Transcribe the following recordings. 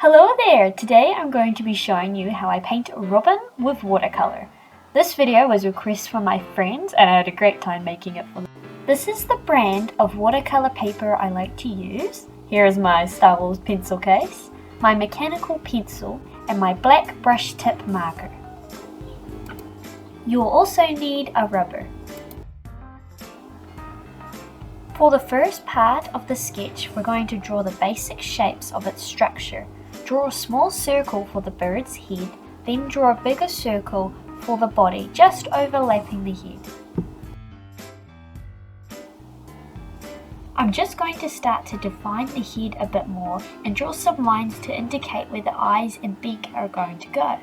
Hello there! Today I'm going to be showing you how I paint a robin with watercolor. This video was requested from my friends and I had a great time making it for them. This is the brand of watercolor paper I like to use. Here is my Star Wars pencil case, my mechanical pencil, and my black brush tip marker. You'll also need a rubber. For the first part of the sketch, we're going to draw the basic shapes of its structure. Draw a small circle for the bird's head, then draw a bigger circle for the body, just overlapping the head. I'm just going to start to define the head a bit more and draw some lines to indicate where the eyes and beak are going to go.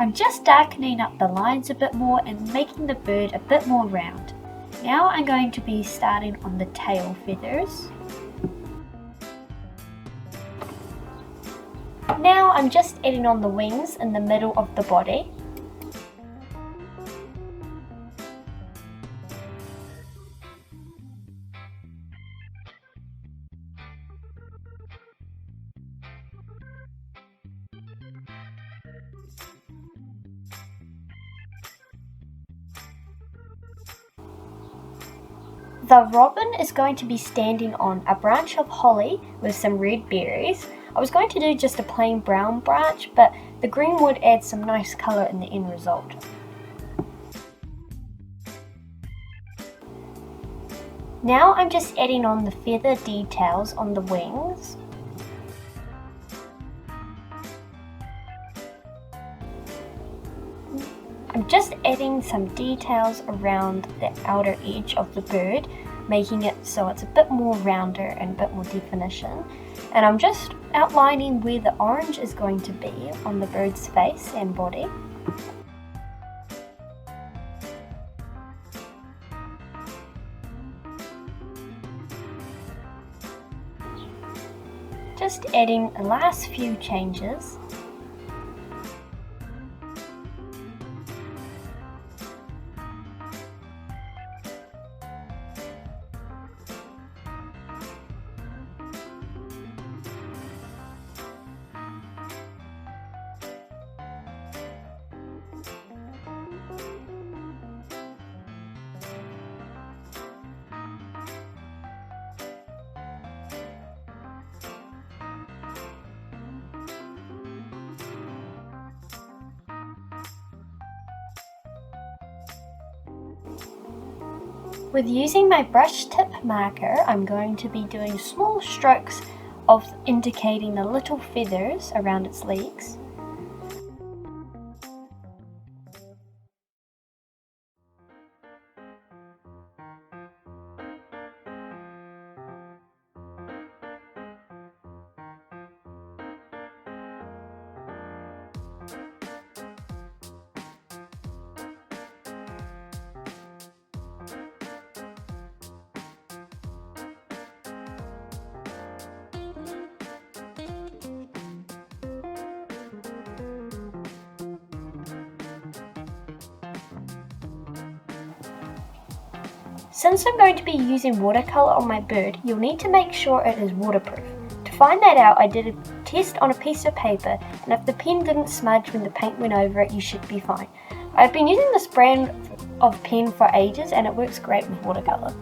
I'm just darkening up the lines a bit more and making the bird a bit more round. Now I'm going to be starting on the tail feathers. Now I'm just adding on the wings in the middle of the body. The robin is going to be standing on a branch of holly with some red berries. I was going to do just a plain brown branch, but the green would add some nice colour in the end result. Now I'm just adding on the feather details on the wings. I'm just adding some details around the outer edge of the bird, making it so it's a bit more rounder and a bit more definition. And I'm just outlining where the orange is going to be on the bird's face and body. Just adding the last few changes. With using my brush tip marker, I'm going to be doing small strokes of indicating the little feathers around its legs. Since I'm going to be using watercolor on my bird, you'll need to make sure it is waterproof. To find that out, I did a test on a piece of paper, and if the pen didn't smudge when the paint went over it, you should be fine. I've been using this brand of pen for ages and it works great with watercolor.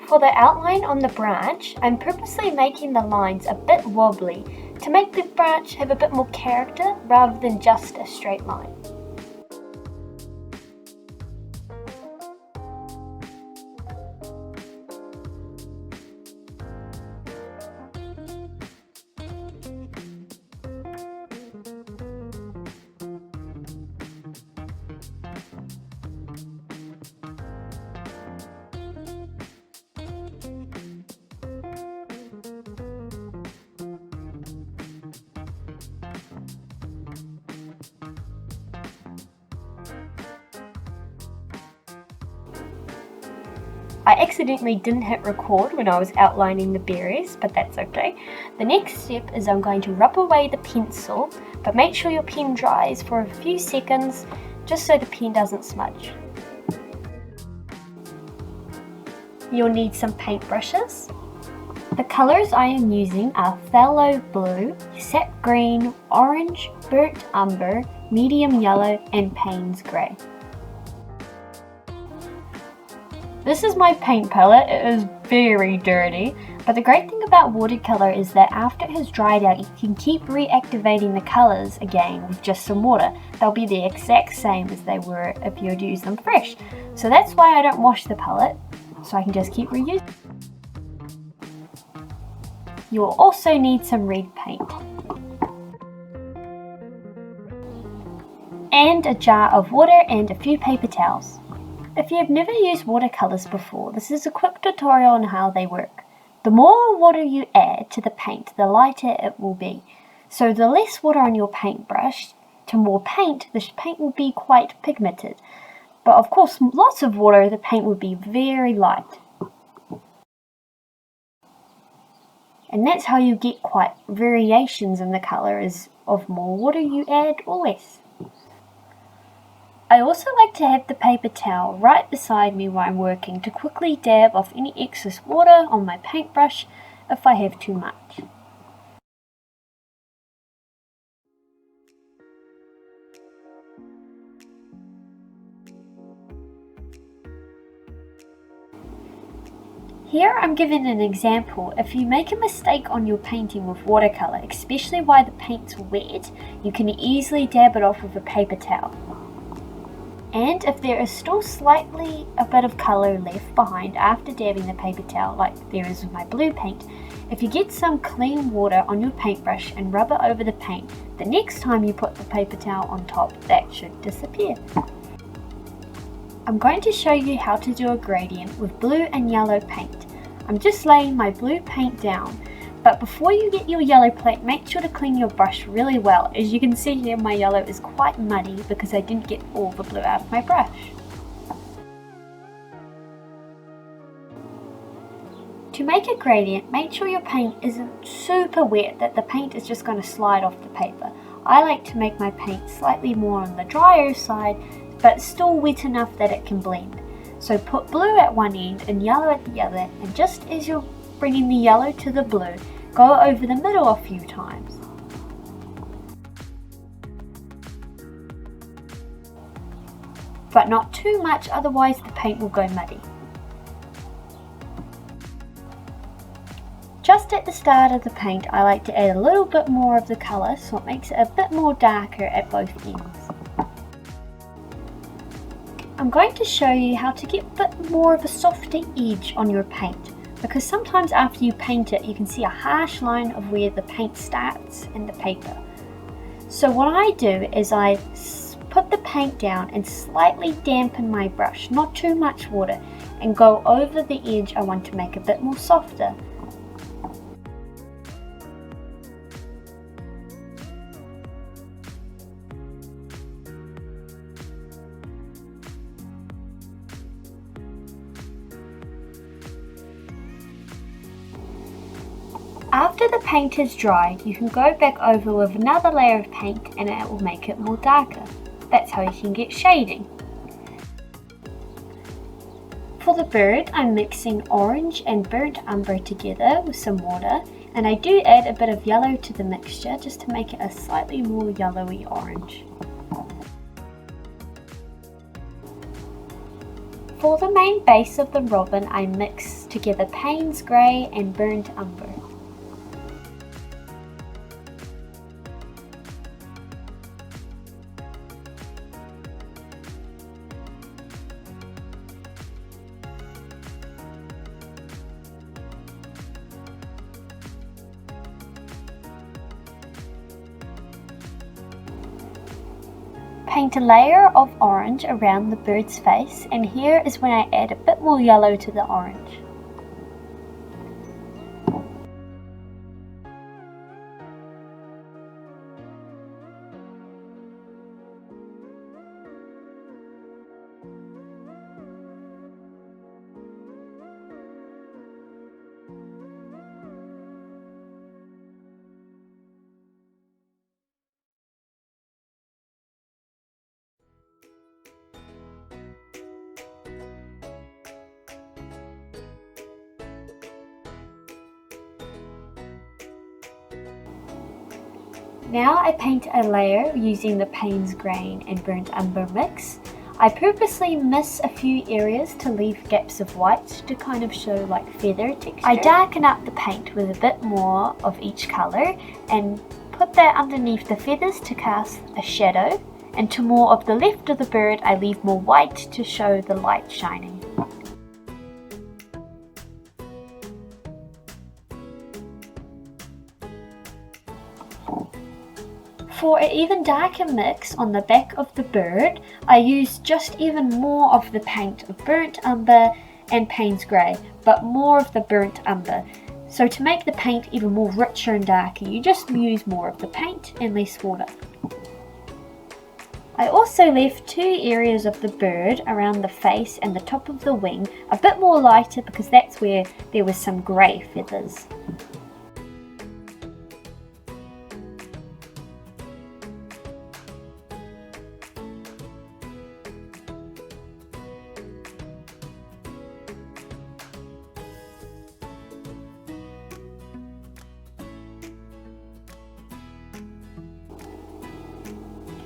For the outline on the branch, I'm purposely making the lines a bit wobbly to make the branch have a bit more character rather than just a straight line. I accidentally didn't hit record when I was outlining the berries, but that's okay. The next step is I'm going to rub away the pencil, but make sure your pen dries for a few seconds just so the pen doesn't smudge. You'll need some paintbrushes. The colours I am using are phthalo blue, sap green, orange, burnt umber, medium yellow and Payne's grey. This is my paint palette. It is very dirty, but the great thing about watercolour is that after it has dried out, you can keep reactivating the colours again with just some water. They'll be the exact same as they were if you were to use them fresh. So that's why I don't wash the palette, so I can just keep reusing. You will also need some red paint and a jar of water and a few paper towels. If you have never used watercolours before, this is a quick tutorial on how they work. The more water you add to the paint, the lighter it will be. So the less water on your paintbrush to more paint, the paint will be quite pigmented. But of course, lots of water, the paint will be very light. And that's how you get quite variations in the colour, is of more water you add or less. I also like to have the paper towel right beside me while I'm working to quickly dab off any excess water on my paintbrush if I have too much. Here I'm giving an example. If you make a mistake on your painting with watercolour, especially while the paint's wet, you can easily dab it off with a paper towel. And if there is still slightly a bit of colour left behind after dabbing the paper towel, like there is with my blue paint, if you get some clean water on your paintbrush and rub it over the paint, the next time you put the paper towel on top, that should disappear. I'm going to show you how to do a gradient with blue and yellow paint. I'm just laying my blue paint down, but before you get your yellow paint, make sure to clean your brush really well. As you can see here, my yellow is quite muddy because I didn't get all the blue out of my brush. To make a gradient, make sure your paint isn't super wet that the paint is just going to slide off the paper. I like to make my paint slightly more on the drier side, but still wet enough that it can blend. So put blue at one end and yellow at the other, and just as you're bringing the yellow to the blue, go over the middle a few times. But not too much, otherwise the paint will go muddy. Just at the start of the paint, I like to add a little bit more of the colour so it makes it a bit more darker at both ends. I'm going to show you how to get a bit more of a softer edge on your paint, because sometimes after you paint it you can see a harsh line of where the paint starts and the paper. So what I do is I put the paint down and slightly dampen my brush, not too much water, and go over the edge I want to make a bit more softer. After the paint is dried, you can go back over with another layer of paint and it will make it more darker. That's how you can get shading. For the bird, I'm mixing orange and burnt umber together with some water, and I do add a bit of yellow to the mixture just to make it a slightly more yellowy orange. For the main base of the robin, I mix together Payne's grey and burnt umber. Paint a layer of orange around the bird's face, and here is when I add a bit more yellow to the orange. Now I paint a layer using the Payne's Grain and Burnt Umber mix. I purposely miss a few areas to leave gaps of white to kind of show like feather texture. I darken up the paint with a bit more of each colour and put that underneath the feathers to cast a shadow, and to more of the left of the bird I leave more white to show the light shining. For an even darker mix on the back of the bird, I used just even more of the paint of Burnt Umber and Payne's Grey, but more of the Burnt Umber. So to make the paint even more richer and darker, you just use more of the paint and less water. I also left two areas of the bird around the face and the top of the wing a bit more lighter because that's where there was some grey feathers.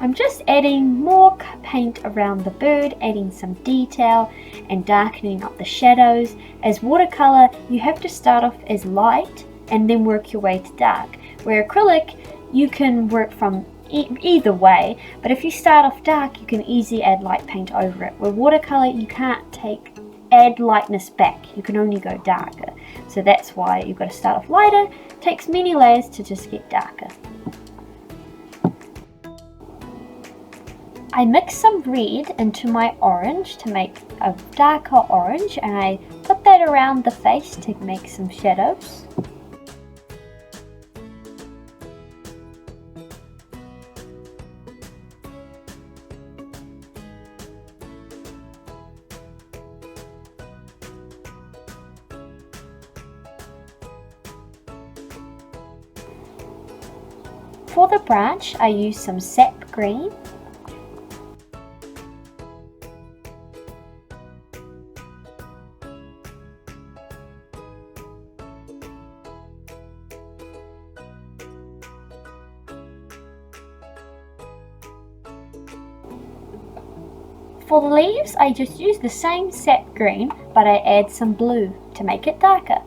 I'm just adding more paint around the bird, adding some detail and darkening up the shadows. As watercolour, you have to start off as light and then work your way to dark. Where acrylic, you can work from either way, but if you start off dark, you can easily add light paint over it. With watercolour, you can't add lightness back, you can only go darker. So that's why you've got to start off lighter. It takes many layers to just get darker. I mix some red into my orange to make a darker orange, and I put that around the face to make some shadows. For the branch, I use some sap green. For the leaves, I just use the same sap green, but I add some blue to make it darker.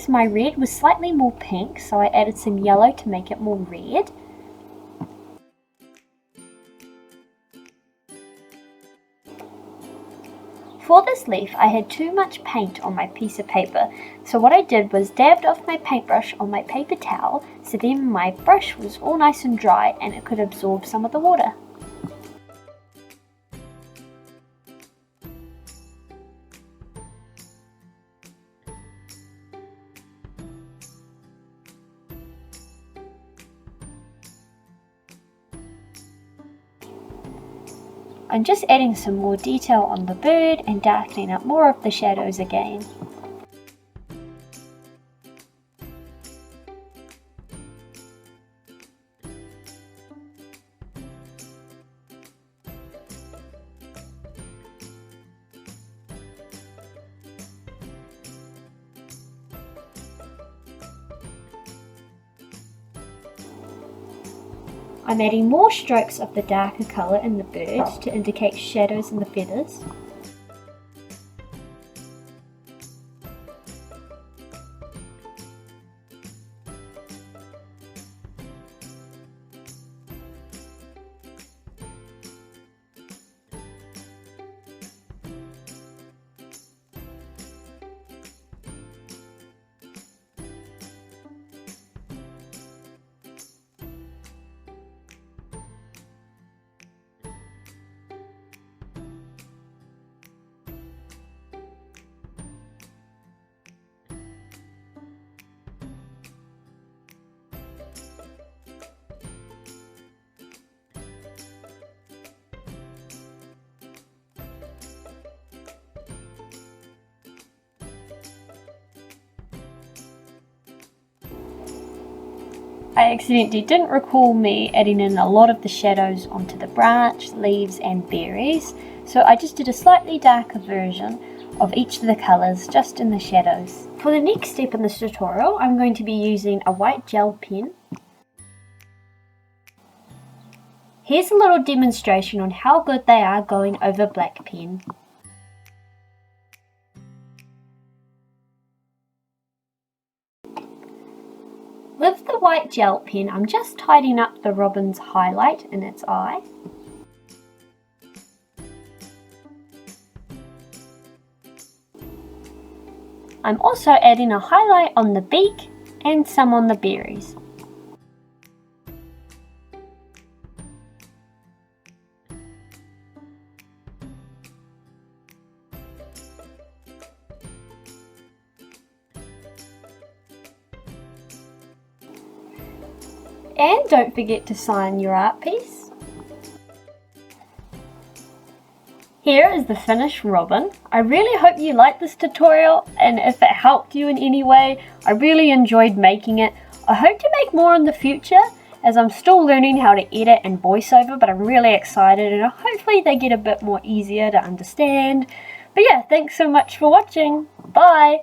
My red was slightly more pink, so I added some yellow to make it more red. For this leaf, I had too much paint on my piece of paper, so what I did was dabbed off my paintbrush on my paper towel, so then my brush was all nice and dry and it could absorb some of the water. I'm just adding some more detail on the bird and darkening up more of the shadows again. I'm adding more strokes of the darker colour in the bird to indicate shadows in the feathers. I accidentally didn't recall me adding in a lot of the shadows onto the branch, leaves and berries, so I just did a slightly darker version of each of the colours just in the shadows. For the next step in this tutorial, I'm going to be using a white gel pen. Here's a little demonstration on how good they are going over black pen. With the white gel pen, I'm just tidying up the robin's highlight in its eye. I'm also adding a highlight on the beak and some on the berries. And don't forget to sign your art piece. Here is the finished robin. I really hope you liked this tutorial, and if it helped you in any way, I really enjoyed making it. I hope to make more in the future, as I'm still learning how to edit and voiceover, but I'm really excited and hopefully they get a bit more easier to understand. But yeah, thanks so much for watching. Bye!